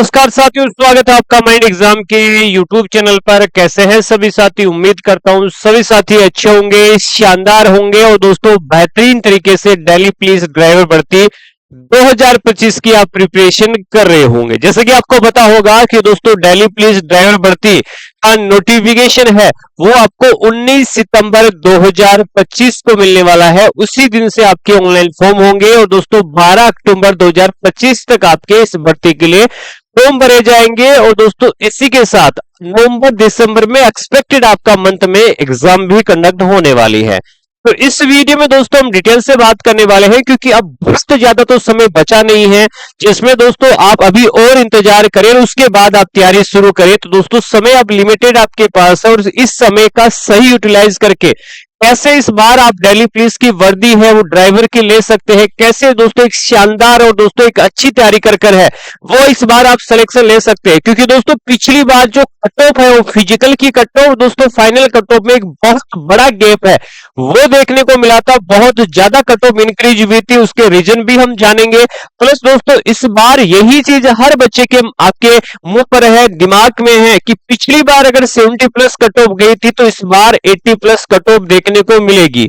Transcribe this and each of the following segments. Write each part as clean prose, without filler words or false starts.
नमस्कार साथियों, स्वागत है आपका माइंड एग्जाम के यूट्यूब चैनल पर। कैसे हैं सभी साथी? उम्मीद करता हूं सभी साथी अच्छे होंगे, शानदार होंगे और दोस्तों बेहतरीन तरीके से दिल्ली पुलिस ड्राइवर भर्ती 2025 की आप प्रिपरेशन कर रहे होंगे। जैसे कि आपको पता होगा कि दोस्तों दिल्ली पुलिस ड्राइवर भर्ती का नोटिफिकेशन है वो आपको 19 सितंबर 2025 को मिलने वाला है। उसी दिन से आपके ऑनलाइन फॉर्म होंगे और दोस्तों 12 अक्टूबर 2025 तक आपके इस भर्ती के लिए फॉर्म भरे जाएंगे। और दोस्तों इसी के साथ नवंबर दिसंबर में एक्सपेक्टेड आपका मंथ में एग्जाम भी कंडक्ट होने वाली है। तो इस वीडियो में दोस्तों हम डिटेल से बात करने वाले हैं, क्योंकि अब बहुत ज्यादा तो समय बचा नहीं है जिसमें दोस्तों आप अभी और इंतजार करें और उसके बाद आप तैयारी शुरू करें। तो दोस्तों समय अब लिमिटेड आपके पास है और इस समय का सही यूटिलाइज करके कैसे इस बार आप दिल्ली पुलिस की वर्दी है वो ड्राइवर की ले सकते हैं, कैसे दोस्तों एक शानदार और दोस्तों एक अच्छी तैयारी कर है वो इस बार आप सिलेक्शन ले सकते हैं। क्योंकि दोस्तों पिछली बार जो कट ऑफ है वो फिजिकल की कट ऑफ दोस्तों फाइनल कट ऑफ में एक बहुत बड़ा गैप है वो देखने को मिला था, बहुत ज्यादा कट ऑफ इंक्रीज हुई थी। उसके रीजन भी हम जानेंगे। प्लस दोस्तों इस बार यही चीज हर बच्चे के आपके मुंह पर है, दिमाग में है कि पिछली बार अगर 70 प्लस कट ऑफ गई थी तो इस बार 80 प्लस कट ऑफ देखने को मिलेगी।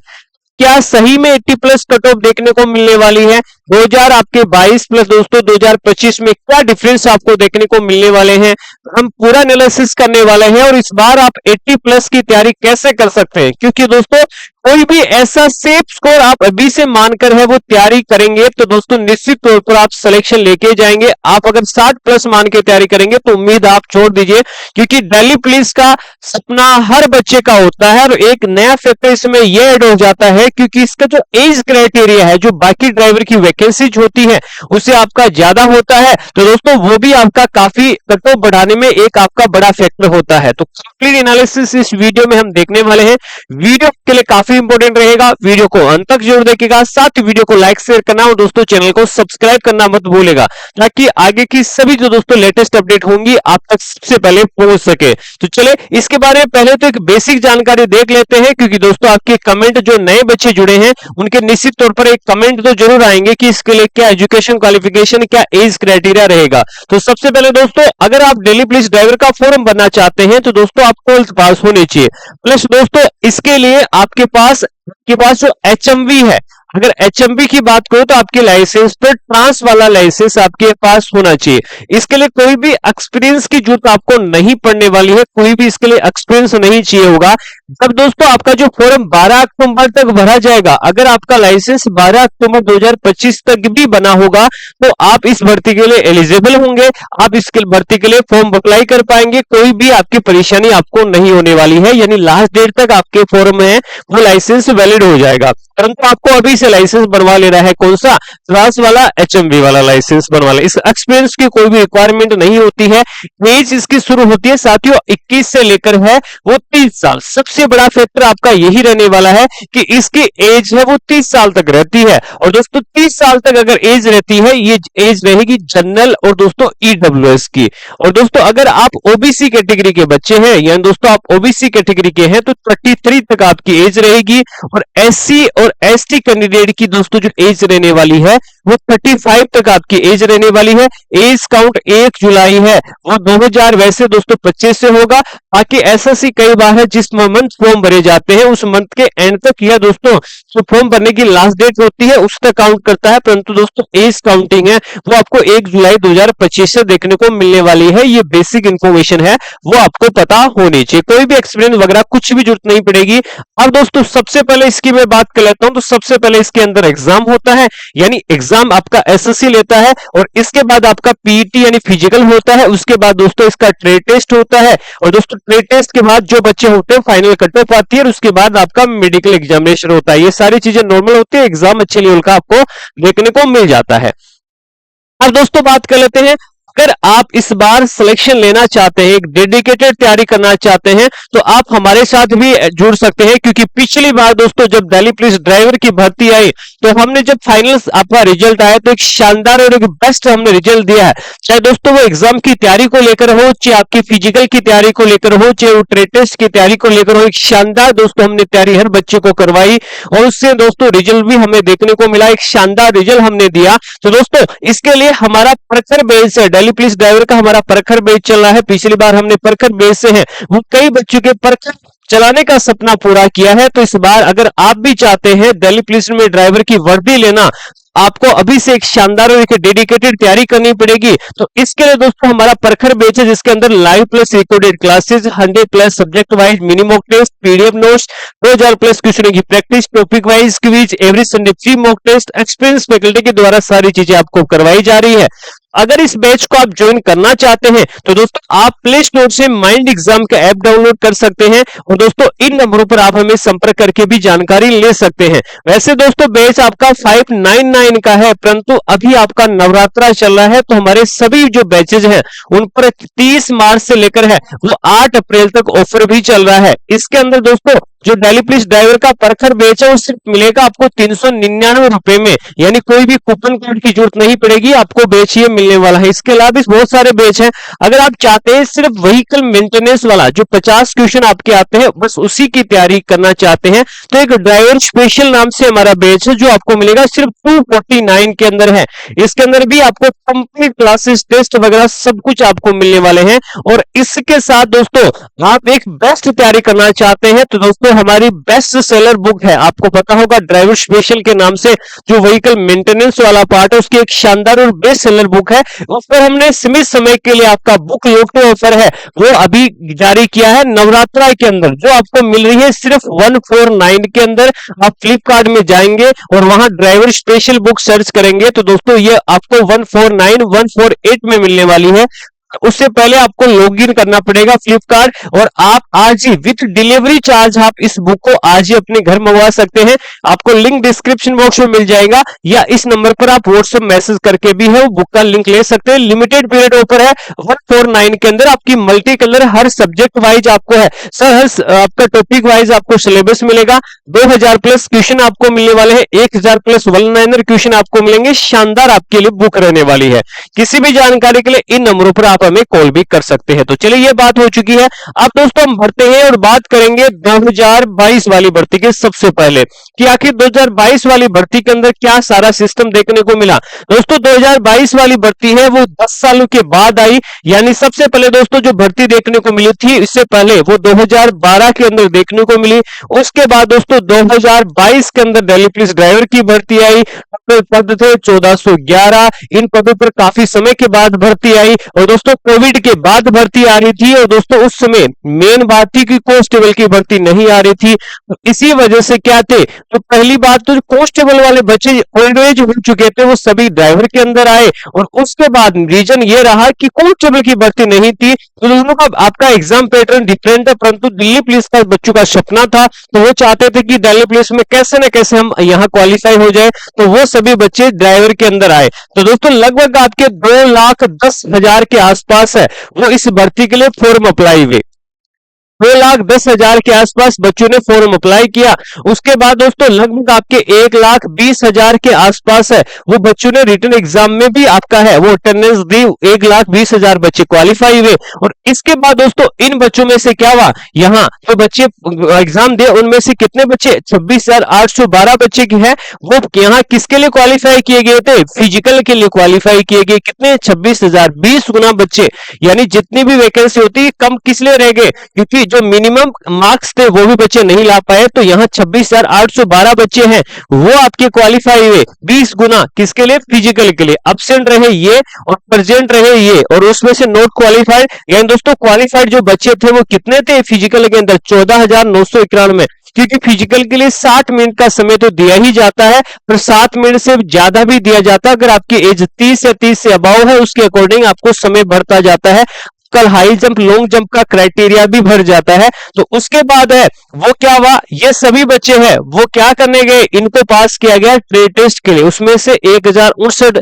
क्या सही में 80 प्लस कट ऑफ देखने को मिलने वाली है? 2000 आपके 22 प्लस दोस्तों 2025 में क्या डिफरेंस आपको देखने को मिलने वाले हैं, हम पूरा एनालिसिस करने वाले हैं। और इस बार आप 80 प्लस की तैयारी कैसे कर सकते हैं, क्योंकि दोस्तों कोई भी ऐसा सेफ स्कोर आप अभी से मानकर है वो तैयारी करेंगे तो दोस्तों निश्चित तौर पर आप सिलेक्शन लेके जाएंगे। आप अगर 60 प्लस मान के तैयारी करेंगे तो उम्मीद आप छोड़ दीजिए, क्योंकि दिल्ली पुलिस का सपना हर बच्चे का होता है। और एक नया फैक्टर इसमें यह ऐड हो जाता है क्योंकि इसका जो एज क्राइटेरिया है, जो बाकी ड्राइवर की वैकेंसीज होती है उससे आपका ज्यादा होता है, तो दोस्तों वो भी आपका काफी कट ऑफ बढ़ाने में एक आपका बड़ा फैक्टर होता है। तो कंप्लीट एनालिसिस इस वीडियो में हम देखने वाले हैं। वीडियो के लिए काफी इंपॉर्टेंट रहेगा, वीडियो को अंत तक जरूर देखिएगा। साथ ही वीडियो को लाइक शेयर करना और दोस्तों चैनल को सब्सक्राइब करना मत भूलेगा, ताकि आगे की सभी जो दोस्तों लेटेस्ट अपडेट होंगी आप तक सबसे पहले पहुंच सके। तो चले इसके बारे में पहले तो एक बेसिक जानकारी देख लेते हैं, क्योंकि दोस्तों आपके कमेंट जो नए बच्चे जुड़े हैं उनके निश्चित तौर पर एक कमेंट तो जरूर आएंगे कि इसके लिए क्या एजुकेशन क्वालिफिकेशन, क्या एज क्राइटेरिया रहेगा। तो सबसे पहले दोस्तों अगर आप दिल्ली पुलिस ड्राइवर का फॉर्म भरना चाहते हैं तो दोस्तों आप 12th पास होने चाहिए। प्लस दोस्तों इसके लिए आपके पास जो HMV है, अगर HMV की बात करो तो आपके लाइसेंस पर ट्रांस वाला लाइसेंस आपके पास होना चाहिए। इसके लिए कोई भी एक्सपीरियंस की जरूरत आपको नहीं पड़ने वाली है, कोई भी इसके लिए एक्सपीरियंस नहीं चाहिए होगा। जब दोस्तों आपका जो फॉर्म 12 अक्टूबर तक भरा जाएगा, अगर आपका लाइसेंस 12 अक्टूबर 2025 तक भी बना होगा तो आप इस भर्ती के लिए एलिजिबल होंगे, आप इसके भर्ती के लिए फॉर्म अप्लाई कर पाएंगे, कोई भी आपकी परेशानी आपको नहीं होने वाली है। यानी लास्ट डेट तक आपके फॉर्म है वो लाइसेंस वैलिड हो जाएगा। परंतु आपको अभी से लाइसेंस बनवा लेना है, कौन सा? ट्रांस वाला, HMV वाला लाइसेंस बनवा लेना। इस एक्सपीरियंस की कोई भी रिक्वायरमेंट नहीं होती है। एज इसकी शुरू होती है साथियों 21 से लेकर है वो 30 साल। सबसे बड़ा फैक्टर आपका यही रहने वाला है कि इसकी एज है वो 30 साल तक रहती है। और दोस्तों 30 साल तक अगर एज रहती है, ये एज रहेगी जनरल और दोस्तों EWS की। और दोस्तों अगर आप OBC कैटेगरी के बच्चे हैं, यानी दोस्तों आप OBC कैटेगरी के हैं तो 33 तक आपकी एज रहेगी। और SC और ST कैंडिडेट की दोस्तों जो एज रहने वाली है वो 35 तक आपकी एज रहने वाली है। एज काउंट 1 जुलाई है वो 2000 वैसे दोस्तों 25 से होगा। बाकी SSC कई बार है जिस मंथ फॉर्म भरे जाते हैं उस मंथ के एंड तक या दोस्तों जो फॉर्म भरने की लास्ट डेट होती है उस तक काउंट करता है। परंतु दोस्तों एज काउंटिंग है वो आपको 1 जुलाई 2025 से देखने को मिलने वाली है। ये बेसिक इंफॉर्मेशन है वो आपको पता होनी चाहिए, कोई भी एक्सपीरियंस वगैरह कुछ भी जरूरत नहीं पड़ेगी। अब दोस्तों सबसे पहले इसकी मैं बात कर लेता हूं। तो सबसे पहले इसके अंदर एग्जाम होता है, यानी एग्जाम आपका SSC लेता है। और इसके बाद आपका PET यानी फिजिकल होता है। उसके बाद दोस्तों इसका ट्रेड टेस्ट होता है। और दोस्तों ट्रेड टेस्ट के बाद जो बच्चे होते हैं फाइनल कट ऑफ आती है और उसके बाद आपका मेडिकल एग्जामिनेशन होता है। ये सारी चीजें नॉर्मल होती है, एग्जाम अच्छे लेवल का आपको देखने को मिल जाता है। अब दोस्तों बात कर लेते हैं, अगर आप इस बार सिलेक्शन लेना चाहते हैं, एक डेडिकेटेड तैयारी करना चाहते हैं तो आप हमारे साथ भी जुड़ सकते हैं। क्योंकि पिछली बार दोस्तों जब दिल्ली पुलिस ड्राइवर की भर्ती आई तो हमने जब फाइनल आपका रिजल्ट आया तो एक शानदार और एक बेस्ट हमने रिजल्ट दिया है। चाहे दोस्तों वो एग्जाम की तैयारी को लेकर हो, चाहे आपकी फिजिकल की तैयारी को लेकर हो, चाहे वो ट्रेड टेस्ट की तैयारी को लेकर हो, एक शानदार दोस्तों हमने तैयारी हर बच्चे को करवाई और उससे दोस्तों रिजल्ट भी हमें देखने को मिला, एक शानदार रिजल्ट हमने दिया। तो दोस्तों इसके लिए हमारा प्रखर बेस है दिल्ली पुलिस ड्राइवर का हमारा प्रखर बैच चल रहा है। पिछली बार हमने प्रखर बैच से है वो कई बच्चों के प्रखर चलाने का सपना पूरा किया है। तो इस बार अगर आप भी चाहते हैं दिल्ली पुलिस में ड्राइवर की वर्दी लेना, आपको अभी से एक शानदार और एक डेडिकेटेड तैयारी करनी पड़ेगी। तो इसके लिए दोस्तों हमारा प्रखर बैच है जिसके अंदर live plus recorded classes, 100 plus subject wise mini mock test, PDF notes, 2000 plus question की practice, topic wise quiz, every Sunday free mock test, experience faculty के द्वारा सारी चीजें आपको करवाई जा रही है। अगर इस बैच को आप ज्वाइन करना चाहते हैं तो दोस्तों आप प्ले स्टोर से माइंड एग्जाम का ऐप डाउनलोड कर सकते हैं और दोस्तों इन नंबरों पर आप हमें संपर्क करके भी जानकारी ले सकते हैं। वैसे दोस्तों बैच आपका 599 का है, परंतु अभी आपका नवरात्रा चल रहा है तो हमारे सभी जो बैचेज हैं उन पर 30 मार्च से लेकर है वो 8 अप्रैल तक ऑफर भी चल रहा है। इसके अंदर दोस्तों जो दिल्ली पुलिस ड्राइवर का प्रखर बैच है वो सिर्फ मिलेगा आपको 399 रुपए में, यानी कोई भी कूपन कोड की जरूरत नहीं पड़ेगी, आपको बैच ये मिलने वाला है। इसके अलावा भी बहुत सारे बैच हैं। अगर आप चाहते हैं सिर्फ व्हीकल मेंटेनेंस वाला जो 50 क्वेश्चन आपके आते हैं बस उसी की तैयारी करना चाहते हैं तो एक ड्राइवर स्पेशल नाम से हमारा बैच है जो आपको मिलेगा सिर्फ 249 के अंदर है। इसके अंदर भी आपको कंप्लीट क्लासेस, टेस्ट वगैरह सब कुछ आपको मिलने वाले हैं। और इसके साथ दोस्तों आप एक बेस्ट तैयारी करना चाहते हैं तो दोस्तों हमारी बेस्ट सेलर बुक है, आपको पता होगा ड्राइवर स्पेशल के नाम से जो व्हीकल मेंटेनेंस वाला पार्ट है उसकी एक शानदार और बेस्ट सेलर बुक है। उस पर हमने सीमित समय के लिए आपका बुक लोटो ऑफर है वो अभी जारी किया है नवरात्रा के अंदर, जो आपको मिल रही है सिर्फ 149 के अंदर। आप फ्लिपकार्ट में जाएंगे और वहां ड्राइवर स्पेशल बुक सर्च करेंगे तो दोस्तों ये आपको 149 148 में मिलने वाली है। उससे पहले आपको लॉगिन करना पड़ेगा फ्लिपकार्ट और आप आज ही विथ डिलीवरी चार्ज आप इस बुक को आज ही अपने घर मंगवा सकते हैं। आपको लिंक डिस्क्रिप्शन बॉक्स में मिल जाएगा या इस नंबर पर आप व्हाट्सएप मैसेज करके भी है वो बुक का लिंक ले सकते हैं। लिमिटेड पीरियड ऑफर है 149 के अंदर। आपकी मल्टी कलर हर सब्जेक्ट वाइज आपको है सर, हर आपका टॉपिक वाइज आपको सिलेबस मिलेगा। 2000 प्लस क्वेश्चन आपको मिलने वाले हैं, 1000 प्लस वन लाइनर क्वेश्चन आपको मिलेंगे। शानदार आपके लिए बुक रहने वाली है। किसी भी जानकारी के लिए इन नंबरों पर आप हमें कॉल भी कर सकते हैं। तो चलिए ये बात हो चुकी है, अब दोस्तों हम बढ़ते हैं और बात करेंगे 2022 वाली भर्ती के सबसे पहले कि आखिर 2022 वाली भर्ती के अंदर क्या सारा सिस्टम देखने को मिला। दोस्तों 2022 वाली भर्ती है वो 10 सालों के बाद आई, यानी सबसे पहले दोस्तों जो भर्ती देखने को मिली थी इससे पहले वो 2012 के अंदर देखने को मिली। उसके बाद दोस्तों 2022 के अंदर दिल्ली पुलिस ड्राइवर की भर्ती आई। पद थे 1411, इन पदों पर काफी समय के बाद भर्ती आई और दोस्तों कोविड के बाद भर्ती आ रही थी और दोस्तों उस समय मेन बात थी कि कांस्टेबल की भर्ती नहीं आ रही थी। तो इसी वजह से क्या थे, तो पहली बात तो कांस्टेबल वाले बच्चे ओल्ड एज हो चुके थे वो सभी ड्राइवर के अंदर आए और उसके बाद रीजन ये रहा कि कांस्टेबल की भर्ती नहीं थी। तो दोनों का आपका एग्जाम पैटर्न डिफरेंट है, परंतु दिल्ली पुलिस का बच्चों का सपना था तो वो चाहते थे कि दिल्ली पुलिस में कैसे न कैसे हम यहाँ क्वालिफाई हो जाए, तो वो सभी बच्चे ड्राइवर के अंदर आए। तो दोस्तों लगभग आपके 2,10,000 के आसपास है वो इस भर्ती के लिए फॉर्म अप्लाई हुए। 2,10,000 के आसपास बच्चों ने फॉर्म अप्लाई किया। उसके बाद दोस्तों लगभग आपके 1,20,000 के आसपास है वो बच्चों ने रिटन एग्जाम में भी आपका है वो अटेंडेंस दी। 1,20,000 बच्चे क्वालिफाई हुए और इसके बाद दोस्तों इन बच्चों में से क्या हुआ, यहाँ तो बच्चे एग्जाम दे उनमें से कितने बच्चे 26,812 बच्चे की है वो यहाँ किसके लिए क्वालिफाई किए गए थे, फिजिकल के लिए क्वालिफाई किए गए। कितने 26,000, 20 गुना बच्चे, यानी जितनी भी वैकेंसी होती है कम किस लिए रह गए, क्योंकि जो मिनिमम मार्क्स थे वो भी बच्चे नहीं ला पाए। तो यहाँ 26,812 बच्चे हैं वो आपके क्वालिफाई हुए 20 गुना किसके लिए, फिजिकल के लिए। अब्सेंट रहे ये और प्रेजेंट रहे ये और उसमें से नॉट क्वालिफाइड, यानी दोस्तों क्वालिफाइड जो बच्चे थे वो कितने थे फिजिकल के अंदर 14,991, क्योंकि फिजिकल के लिए 60 मिनट का समय तो दिया ही जाता है पर 7 मिनट से ज्यादा भी दिया जाता है। अगर आपकी एज 30 या 30 से अबाव है उसके अकॉर्डिंग आपको समय बढ़ता जाता है। कल हाई जंप लॉन्ग जंप का क्राइटेरिया भी भर जाता है। तो उसके बाद है वो क्या हुआ, ये सभी बच्चे हैं वो क्या करने गए, इनको पास किया गया ट्रेड टेस्ट के लिए। उसमें से 1,069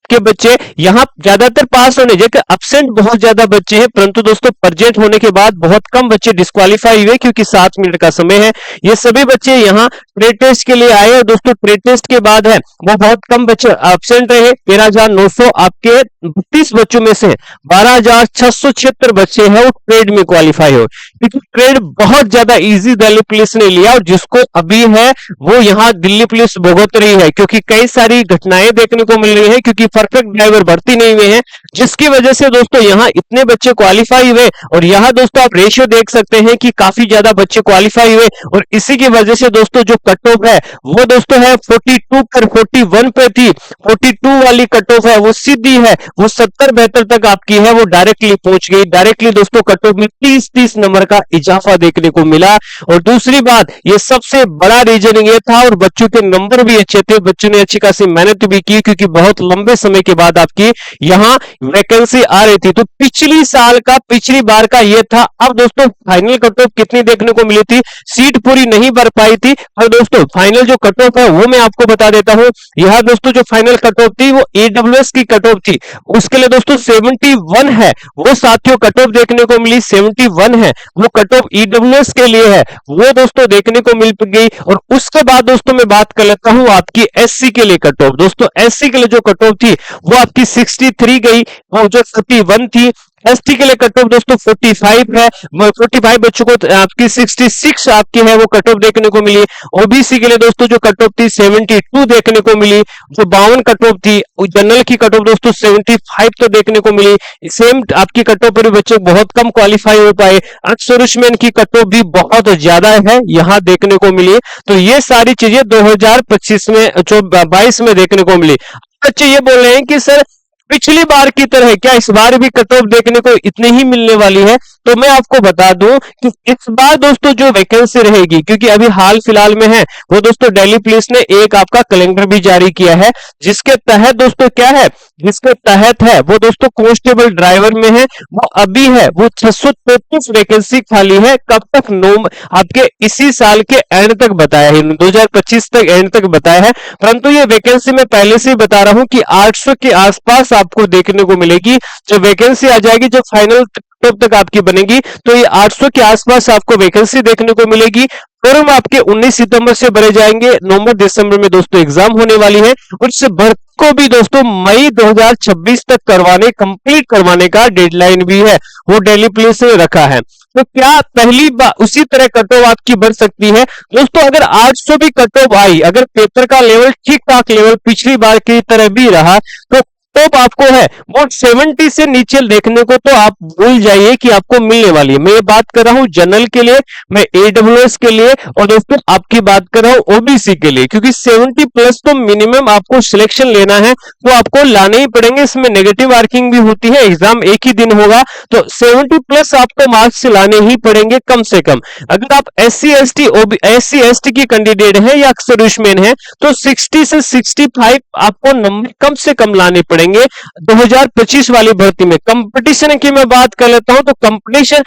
के बच्चे यहाँ ज्यादातर पास होने जबकि अब्सेंट बहुत ज्यादा बच्चे हैं, परंतु दोस्तों प्रेजेंट होने के बाद बहुत कम बच्चे डिस्क्वालीफाई हुए क्योंकि 7 मिनट का समय है। ये सभी बच्चे यहाँ ट्रेड टेस्ट के लिए आए और दोस्तों ट्रेड टेस्ट के बाद है वो बहुत कम बच्चे अब्सेंट रहे। 13,900 आपके 32 बच्चों में से 12,676 बच्चे हैं वो ट्रेड में क्वालिफाई हो, क्योंकि ट्रेड बहुत ज्यादा इजी दिल्ली पुलिस ने लिया और जिसको अभी है वो यहाँ दिल्ली पुलिस भुगत रही है, क्योंकि कई सारी घटनाएं देखने को मिल रही है। क्योंकि परफेक्ट ड्राइवर भर्ती नहीं हुए हैं, जिसकी वजह से दोस्तों यहाँ इतने बच्चे क्वालिफाई हुए। और यहाँ दोस्तों आप रेशियो देख सकते हैं कि काफी ज्यादा बच्चे क्वालिफाई हुए, और इसी की वजह से दोस्तों जो कट ऑफ है वो दोस्तों है 42 पर 41 पे थी। 42 वाली कट ऑफ है वो सीधी है, वो 70-72 तक आपकी है, वो डायरेक्टली पहुंच गई। डायरेक्टली दोस्तों कट ऑफ में 30-30 नंबर का इजाफा देखने को मिला। और दूसरी बात, ये सबसे बड़ा रीजन ये था, और बच्चों के नंबर भी अच्छे थे, बच्चों ने अच्छी खासी मेहनत भी की, क्योंकि बहुत लंबे समय के बाद आपकी यहाँ वैकेंसी आ रही थी। तो पिछली साल का, पिछली बार का ये था। अब दोस्तों फाइनल कट ऑफ कितनी देखने को मिली थी, सीट पूरी नहीं भर पाई थी, और दोस्तों फाइनल जो कट ऑफ है वो मैं आपको बता देता हूं। यहां दोस्तों जो फाइनल कट ऑफ थी वो AWS की कट ऑफ थी, उसके लिए दोस्तों 71 है, वो साथियों कट ऑफ देखने को मिली 71 है, वो कट ऑफ EWS के लिए है, वो दोस्तों देखने को मिल गई। और उसके बाद दोस्तों मैं बात कर लेता हूं आपकी SC के लिए कट ऑफ। दोस्तों SC के लिए जो कट ऑफ थी वो आपकी 63 गई, वो जो 41 थी। ST के लिए कट ऑफ दोस्तों 45 है, 45 बच्चों को आपकी 66 आपकी है वो कट ऑफ देखने को मिली। OBC के लिए दोस्तों जो कट ऑफ थी 72 देखने को मिली, जो 52 कट ऑफ थी। जनरल की कट ऑफ दोस्तों 75 तो देखने को मिली। सेम आपकी कट ऑफ पर भी बच्चे बहुत कम क्वालिफाई हो पाए। अक्सरुशमैन की कट ऑफ भी बहुत ज्यादा है यहाँ देखने को मिली। तो ये सारी चीजें 2025 में 22 में देखने को मिली। बच्चे ये बोल रहे हैं कि सर पिछली बार की तरह क्या इस बार भी कट ऑफ देखने को इतनी ही मिलने वाली है? तो मैं आपको बता दूं कि इस बार दोस्तों जो वैकेंसी रहेगी, क्योंकि अभी हाल फिलहाल में है, वो दोस्तों दिल्ली पुलिस ने एक आपका कैलेंडर भी जारी किया है, जिसके तहत दोस्तों क्या है, जिसके तहत है वो दोस्तों कांस्टेबल ड्राइवर में है, वो अभी है वो 633 वैकेंसी खाली है। कब तक? आपके इसी साल के एंड तक बताया है, 2025 तक एंड तक बताया है। परंतु ये वैकेंसी मैं पहले से ही बता रहा हूं कि 800 के आसपास आपको देखने को मिलेगी। जब वैकेंसी आ जाएगी, जब फाइनल तब तक आपकी बनेगी, तो ये 800 के आसपास आपको वैकेंसी देखने को मिलेगी। फॉर्म आपके 19 सितंबर से भरे जाएंगे, नवंबर दिसंबर में दोस्तों एग्जाम होने वाली है, और इस भर्ती को भी दोस्तों मई 2026 तक कंप्लीट करवाने का डेडलाइन भी है, वो दिल्ली पुलिस ने रखा है। तो क्या पहली बार उसी तरह कट ऑफ आपकी बढ़ सकती है? दोस्तों अगर 800 भी कट ऑफ आई, अगर पेपर का लेवल ठीक ठाक लेवल पिछली बार की तरह भी रहा, तो टॉप आपको है वो 70 से नीचे देखने को तो आप भूल जाइए कि आपको मिलने वाली है। मैं ये बात कर रहा हूं जनरल के लिए, मैं AWS के लिए, और दोस्तों आपकी बात कर रहा हूं OBC के लिए, क्योंकि 70 प्लस तो मिनिमम आपको सिलेक्शन लेना है, तो आपको लाने ही पड़ेंगे। इसमें नेगेटिव मार्किंग भी होती है, एग्जाम एक ही दिन होगा, तो 70 प्लस आपको मार्क्स लाने ही पड़ेंगे कम से कम। अगर आप SC ST की कैंडिडेट है या सर्विसमैन है, तो 60 से 65 आपको नंबर कम से कम लाने पड़ेंगे 2025 वाली भर्ती में। कंपटीशन की मैं बात कर लेता हूं, तो कंपटीशन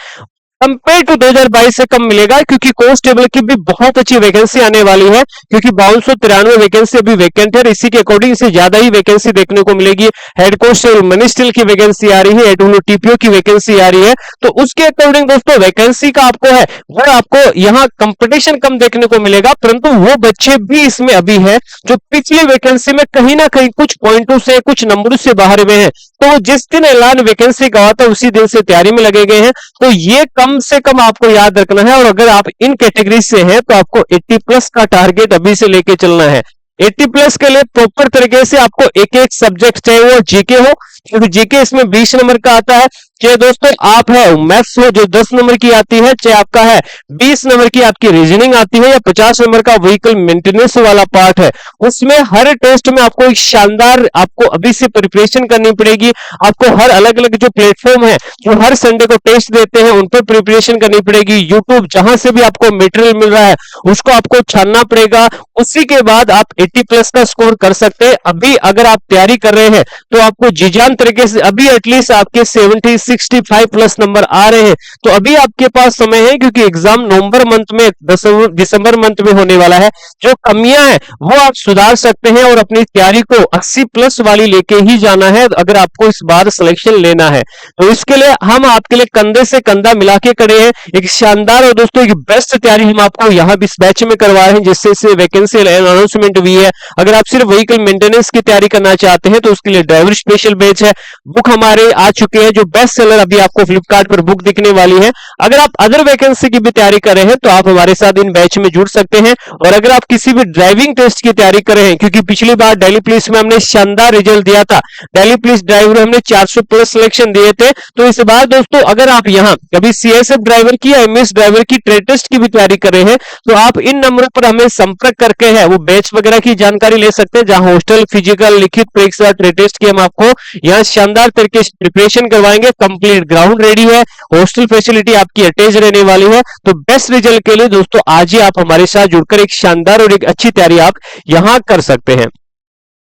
कंपेयर टू 2022 से कम मिलेगा, क्योंकि कांस्टेबल की भी बहुत अच्छी वैकेंसी आने वाली है, क्योंकि 5293 वैकेंसी अभी वैकेंट है। इसी के अकॉर्डिंग से ज्यादा ही वैकेंसी देखने को मिलेगी। हेड कांस्टेबल मनिस्टल की वैकेंसी आ रही है, AWTPO की वैकेंसी आ रही है, तो उसके अकॉर्डिंग दोस्तों वैकेंसी का आपको है वो आपको यहाँ कंपटीशन कम देखने को मिलेगा। परंतु वो बच्चे भी इसमें अभी है जो पिछली वैकेंसी में कहीं ना कहीं कुछ पॉइंटों से, कुछ नंबरों से बाहर में है, तो जिस दिन ऐलान वैकेंसी का हुआ था उसी दिन से तैयारी में लगे गए हैं। तो ये कम से कम आपको याद रखना है। और अगर आप इन कैटेगरी से हैं तो आपको 80 प्लस का टारगेट अभी से लेके चलना है। 80 प्लस के लिए प्रॉपर तरीके से आपको एक एक सब्जेक्ट, चाहे वो जीके हो, क्योंकि जीके इसमें 20 नंबर का आता है, चाहे दोस्तों आप है मैथ्स हो जो 10 नंबर की आती है, चाहे आपका है 20 नंबर की आपकी रीजनिंग आती है, या 50 नंबर का व्हीकल मेंटेनेंस वाला पार्ट है, उसमें हर टेस्ट में आपको एक शानदार, आपको अभी से प्रिपरेशन करनी पड़ेगी। आपको हर अलग अलग जो प्लेटफॉर्म है जो हर संडे को टेस्ट देते हैं उन पर प्रिपरेशन करनी पड़ेगी। यूट्यूब जहां से भी आपको मटेरियल मिल रहा है उसको आपको छानना पड़ेगा, उसी के बाद आप 80 प्लस का स्कोर कर सकते हैं। अभी अगर आप तैयारी कर रहे हैं तो आपको जी जान तरीके से अभी एटलीस्ट आपके 70 65 प्लस नंबर आ रहे हैं, तो अभी आपके पास समय है, क्योंकि एग्जाम नवंबर मंथ में, दिसंबर मंथ में होने वाला है। जो कमियां हैं वो आप सुधार सकते हैं और अपनी तैयारी को 80 प्लस वाली लेके ही जाना है अगर आपको इस बार सिलेक्शन लेना है। तो इसके लिए हम आपके लिए कंधे से कंधा मिला के खड़े हैं। एक शानदार और दोस्तों एक बेस्ट तैयारी हम आपको यहाँ इस बैच में करवा रहे हैं, जिससे वैकेंसी अनाउंसमेंट भी है। अगर आप सिर्फ व्हीकल मेंटेनेंस की तैयारी करना चाहते हैं तो उसके लिए ड्राइवर स्पेशल बैच बैच है, बुक हमारे आ चुके हैं जो बेस्ट सेलर अभी आपको फ्लिपकार्ट पर बुक दिखने वाली है। अगर आप अदर वैकेंसी की भी तैयारी कर रहे हैं तो आप हमारे साथ इन बैच में जुड़ सकते हैं। और अगर आप किसी भी ड्राइविंग टेस्ट की तैयारी कर रहे हैं, क्योंकि पिछली बार दिल्ली पुलिस में हमने शानदार रिजल्ट दिया था, दिल्ली पुलिस ड्राइवर में हमने 400 प्लस सिलेक्शन दिए थे, तो इस बार दोस्तों अगर आप यहाँ कभी सीएसएफ ड्राइवर की या एमएस ड्राइवर की ट्रेड टेस्ट की भी तैयारी कर रहे हैं तो आप इन नंबरों पर हमें संपर्क करके है वो बैच वगैरह की जानकारी ले सकते हैं, जहां हॉस्टल, फिजिकल, लिखित परीक्षा, ट्रेड टेस्ट की हम आपको यहाँ शानदार तरीके से प्रिपरेशन करवाएंगे। कंप्लीट ग्राउंड रेडी है, हॉस्टल फैसिलिटी आपकी अटैच रहने वाली है। तो बेस्ट रिजल्ट के लिए दोस्तों आज ही आप हमारे साथ जुड़कर एक शानदार और एक अच्छी तैयारी आप यहां कर सकते हैं।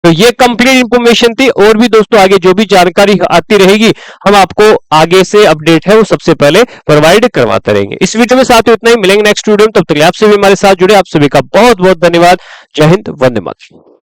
तो ये कंप्लीट इंफॉर्मेशन थी, और भी दोस्तों आगे जो भी जानकारी आती रहेगी हम आपको आगे से अपडेट है वो सबसे पहले प्रोवाइड करवाते रहेंगे। इस वीडियो में साथ इतना ही, मिलेंगे नेक्स्ट वीडियो में, तब तक आप सभी हमारे साथ जुड़े, आप सभी का बहुत बहुत धन्यवाद। जय हिंद, वंदे मातरम।